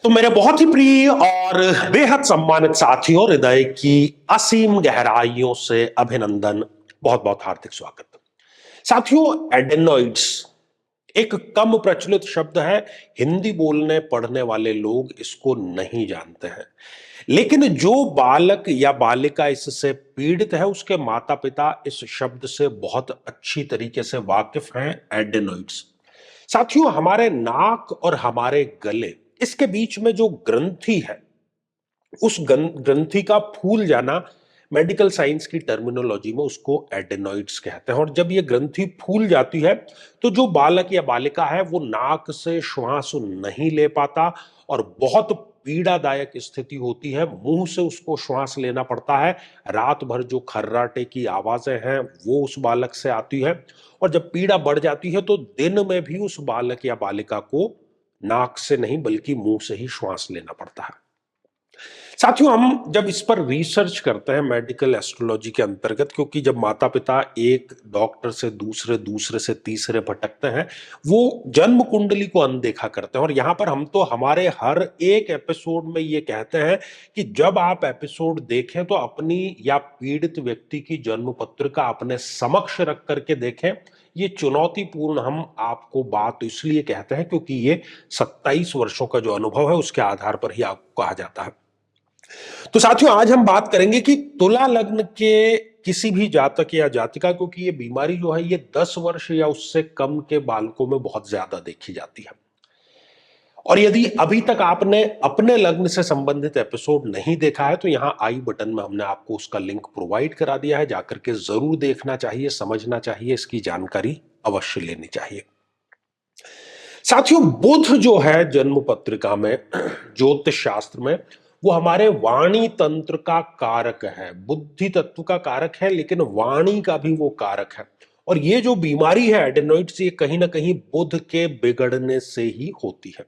तो मेरे बहुत ही प्रिय और बेहद सम्मानित साथियों, हृदय की असीम गहराइयों से अभिनंदन, बहुत बहुत हार्दिक स्वागत। साथियों, एडेनॉइड्स एक कम प्रचलित शब्द है। हिंदी बोलने पढ़ने वाले लोग इसको नहीं जानते हैं, लेकिन जो बालक या बालिका इससे पीड़ित है उसके माता पिता इस शब्द से बहुत अच्छी तरीके से वाकिफ हैं। एडेनॉइड्स साथियों, हमारे नाक और हमारे गले, इसके बीच में जो ग्रंथि है, उस ग्रंथि का फूल जाना, मेडिकल साइंस की टर्मिनोलॉजी में उसको एडेनॉइड्स कहते हैं। और जब ये ग्रंथि फूल जाती है तो जो बालक या बालिका है वो नाक से श्वास नहीं ले पाता और बहुत पीड़ादायक स्थिति होती है। मुंह से उसको श्वास लेना पड़ता है। रात भर जो खर्राटे की आवाजें हैं वो उस बालक से आती है, और जब पीड़ा बढ़ जाती है तो दिन में भी उस बालक या बालिका को नाक से नहीं बल्कि मुंह से ही श्वास लेना पड़ता है। साथियों, हम जब इस पर रिसर्च करते हैं मेडिकल एस्ट्रोलॉजी के अंतर्गत, क्योंकि जब माता पिता एक डॉक्टर से दूसरे, दूसरे से तीसरे भटकते हैं, वो जन्म कुंडली को अनदेखा करते हैं। और यहां पर हम तो हमारे हर एक एपिसोड में ये कहते हैं कि जब आप एपिसोड देखें तो अपनी या पीड़ित व्यक्ति की जन्म पत्रिका अपने समक्ष रख करके देखें। ये चुनौतीपूर्ण हम आपको बात तो इसलिए कहते हैं क्योंकि ये 27 वर्षों का जो अनुभव है उसके आधार पर ही आपको कहा जाता है। तो साथियों, आज हम बात करेंगे कि तुला लग्न के किसी भी जातक या जातिका को, कि ये बीमारी जो है ये 10 वर्ष या उससे कम के बालकों में बहुत ज्यादा देखी जाती है। और यदि अभी तक आपने अपने लग्न से संबंधित एपिसोड नहीं देखा है तो यहां आई बटन में हमने आपको उसका लिंक प्रोवाइड करा दिया है, जाकर के जरूर देखना चाहिए, समझना चाहिए, इसकी जानकारी अवश्य लेनी चाहिए। साथियों, बुध जो है जन्म पत्रिका में, ज्योतिष शास्त्र में, वो हमारे वाणी तंत्र का कारक है। बुद्धि तत्व का कारक है, लेकिन वाणी का भी वो कारक है। और ये जो बीमारी है एडेनॉइड्स, ये कहीं ना कहीं बुध के बिगड़ने से ही होती है।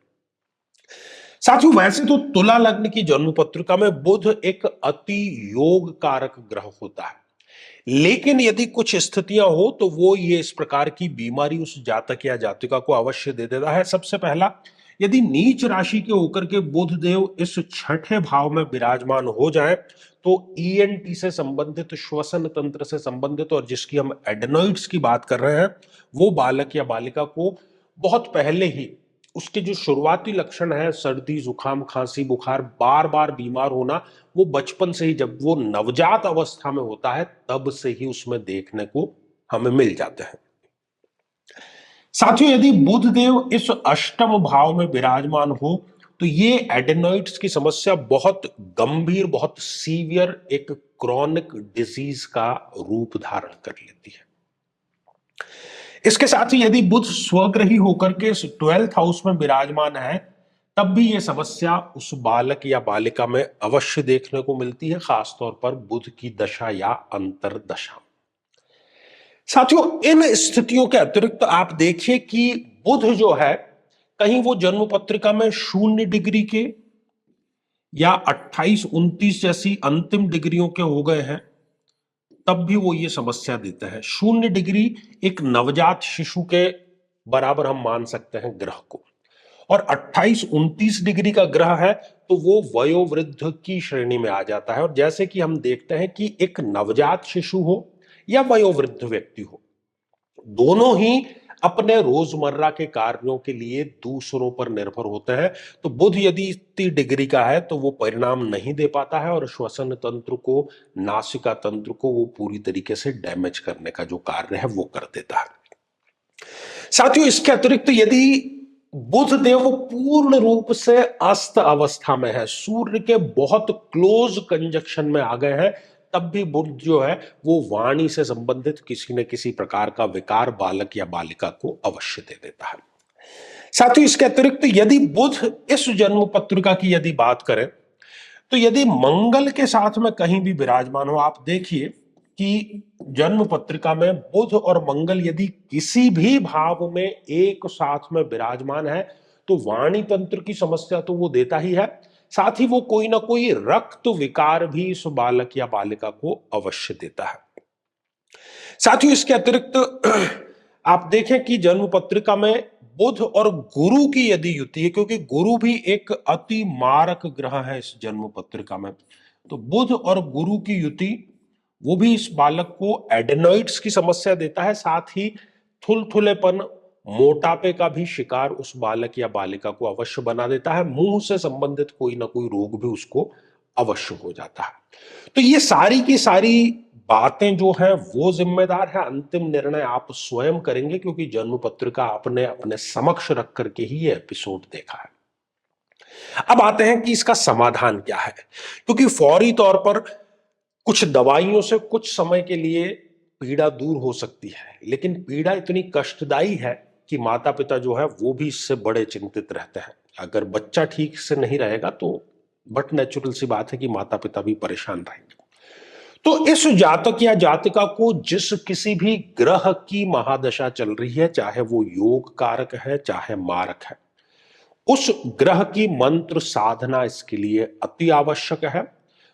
साथियों, वैसे तो तुला लग्न की जन्म पत्रिका में बुध एक अति योग कारक ग्रह होता है, लेकिन यदि कुछ स्थितियां हो तो वो ये इस प्रकार की बीमारी उस जातक या जातिका को अवश्य दे देता है। सबसे पहला, यदि नीच राशि के होकर के बुध देव इस छठे भाव में विराजमान हो जाए तो ईएनटी से संबंधित, श्वसन तंत्र से संबंधित, और जिसकी हम एडेनॉइड्स की बात कर रहे हैं, वो बालक या बालिका को बहुत पहले ही उसके जो शुरुआती लक्षण है, सर्दी, जुकाम, खांसी, बुखार, बार बार बीमार होना, वो बचपन से ही, जब वो नवजात अवस्था में होता है तब से ही उसमें देखने को हमें मिल जाते हैं। साथियों, यदि बुध देव इस अष्टम भाव में विराजमान हो तो ये एडेनॉइड्स की समस्या बहुत गंभीर, बहुत सीवियर, एक क्रॉनिक डिजीज का रूप धारण कर लेती है। इसके साथ ही यदि बुध स्वग्रही होकर के 12th हाउस में विराजमान है तब भी यह समस्या उस बालक या बालिका में अवश्य देखने को मिलती है, खासतौर पर बुध की दशा या अंतर दशा। साथियों, इन स्थितियों के अतिरिक्त आप देखिए कि बुध जो है कहीं वो जन्म पत्रिका में 0 डिग्री के या 28, 29 जैसी अंतिम डिग्रियों के हो गए हैं तब भी वो ये समस्या देता है। 0 डिग्री एक नवजात शिशु के बराबर हम मान सकते हैं ग्रह को, और 28, 29 डिग्री का ग्रह है तो वो वयोवृद्ध की श्रेणी में आ जाता है। और जैसे कि हम देखते हैं कि एक नवजात शिशु हो या वयोवृद्ध व्यक्ति हो, दोनों ही अपने रोजमर्रा के कार्यों के लिए दूसरों पर निर्भर होते हैं। तो बुध यदि 30 डिग्री का है तो वो परिणाम नहीं दे पाता है और श्वसन तंत्र को, नासिका तंत्र को वो पूरी तरीके से डैमेज करने का जो कार्य है वो कर देता है। साथियों, इसके अतिरिक्त यदि बुध देव पूर्ण रूप से अस्त अवस्था में है, सूर्य के बहुत क्लोज कंजक्शन में आ गए हैं, तब भी बुध जो है वो वाणी से संबंधित किसी न किसी प्रकार का विकार बालक या बालिका को अवश्य दे देता है। साथियों, इसके अतिरिक्त यदि बुध इस जन्म पत्रिका की यदि बात करें तो यदि मंगल के साथ में कहीं भी विराजमान हो, आप देखिए कि जन्म पत्रिका में बुध और मंगल यदि किसी भी भाव में एक साथ में विराजमान है तो वाणी तंत्र की समस्या तो वो देता ही है, साथ ही वो कोई ना कोई रक्त विकार भी इस बालक या बालिका को अवश्य देता है। साथियों, इसके अतिरिक्त आप देखें कि जन्म पत्रिका में बुध और गुरु की यदि युति है, क्योंकि गुरु भी एक अति मारक ग्रह है इस जन्म पत्रिका में, तो बुध और गुरु की युति वो भी इस बालक को एडेनॉइड्स की समस्या देता है, साथ ही थुलथुलेपन, मोटापे का भी शिकार उस बालक या बालिका को अवश्य बना देता है। मुंह से संबंधित कोई ना कोई रोग भी उसको अवश्य हो जाता है। तो ये सारी की सारी बातें जो है वो जिम्मेदार है, अंतिम निर्णय आप स्वयं करेंगे, क्योंकि जन्म पत्रिका आपने अपने समक्ष रख करके ही ये एपिसोड देखा है। अब आते हैं कि इसका समाधान क्या है, क्योंकि फौरी तौर पर कुछ दवाइयों से कुछ समय के लिए पीड़ा दूर हो सकती है, लेकिन पीड़ा इतनी कष्टदायी है कि माता पिता जो है वो भी इससे बड़े चिंतित रहते हैं। अगर बच्चा ठीक से नहीं रहेगा तो बट नेचुरल सी बात है कि माता पिता भी परेशान रहेंगे। तो इस जातक या जातिका को जिस किसी भी ग्रह की महादशा चल रही है, चाहे वो योग कारक है चाहे मारक है, उस ग्रह की मंत्र साधना इसके लिए अति आवश्यक है,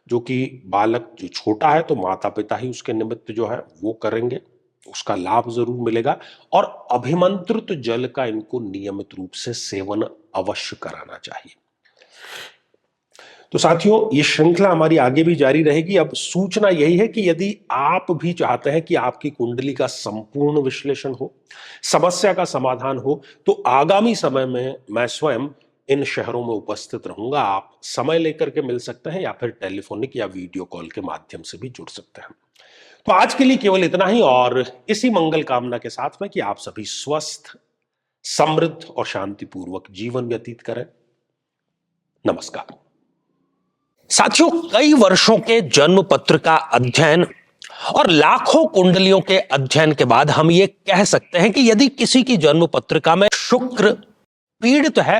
जो कि बालक जो छोटा है तो माता पिता ही उसके निमित्त जो है वो करेंगे, उसका लाभ जरूर मिलेगा। और अभिमंत्रित जल का इनको नियमित रूप से सेवन अवश्य कराना चाहिए। तो साथियों, ये श्रृंखला हमारी आगे भी जारी रहेगी। अब सूचना यही है कि यदि आप भी चाहते हैं कि आपकी कुंडली का संपूर्ण विश्लेषण हो, समस्या का समाधान हो, तो आगामी समय में मैं स्वयं इन शहरों में उपस्थित रहूंगा। आप समय लेकर के मिल सकते हैं या फिर टेलीफोनिक या वीडियो कॉल के माध्यम से भी जुड़ सकते हैं। तो आज के लिए केवल इतना ही, और इसी मंगल कामना के साथ में कि आप सभी स्वस्थ, समृद्ध और शांतिपूर्वक जीवन व्यतीत करें। नमस्कार साथियों, कई वर्षों के जन्म पत्र का अध्ययन और लाखों कुंडलियों के अध्ययन के बाद हम ये कह सकते हैं कि यदि किसी की जन्म पत्रिका में शुक्र पीड़ित है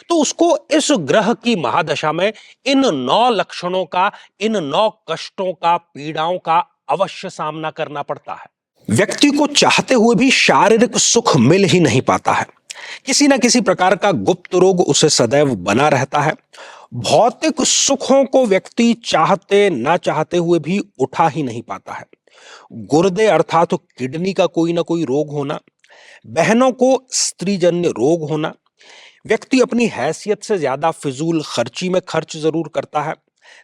तो उसको इस ग्रह की महादशा में इन 9 लक्षणों का, इन 9 कष्टों का, पीड़ाओं का अवश्य सामना करना पड़ता है। व्यक्ति को चाहते हुए भी शारीरिक सुख मिल ही नहीं पाता है। किसी ना किसी प्रकार का गुप्त रोग उसे सदैव बना रहता है। भौतिक सुखों को व्यक्ति चाहते ना चाहते हुए भी उठा ही नहीं पाता है। गुर्दे अर्थात किडनी का कोई ना कोई रोग होना, बहनों को स्त्रीजन्य रोग होना, व्यक्ति अपनी हैसियत से ज्यादा फिजूल खर्ची में खर्च जरूर करता है,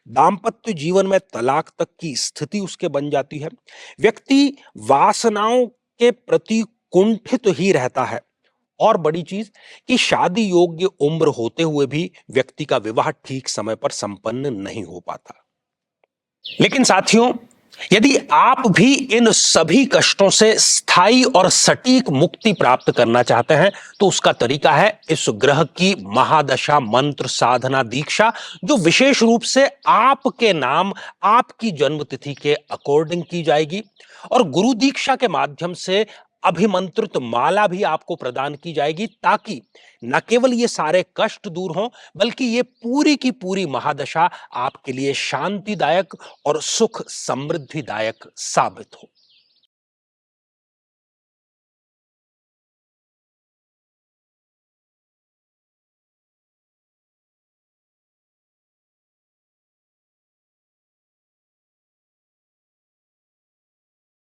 दाम्पत्य जीवन में तलाक तक की स्थिति उसके बन जाती है, व्यक्ति वासनाओं के प्रति कुंठित ही रहता है, और बड़ी चीज कि शादी योग्य उम्र होते हुए भी व्यक्ति का विवाह ठीक समय पर संपन्न नहीं हो पाता। लेकिन साथियों, यदि आप भी इन सभी कष्टों से स्थायी और सटीक मुक्ति प्राप्त करना चाहते हैं तो उसका तरीका है इस ग्रह की महादशा मंत्र साधना दीक्षा, जो विशेष रूप से आपके नाम, आपकी जन्मतिथि के अकॉर्डिंग की जाएगी। और गुरु दीक्षा के माध्यम से अभिमंत्रित माला भी आपको प्रदान की जाएगी, ताकि न केवल ये सारे कष्ट दूर हों, बल्कि ये पूरी की पूरी महादशा आपके लिए शांतिदायक और सुख समृद्धिदायक साबित हो।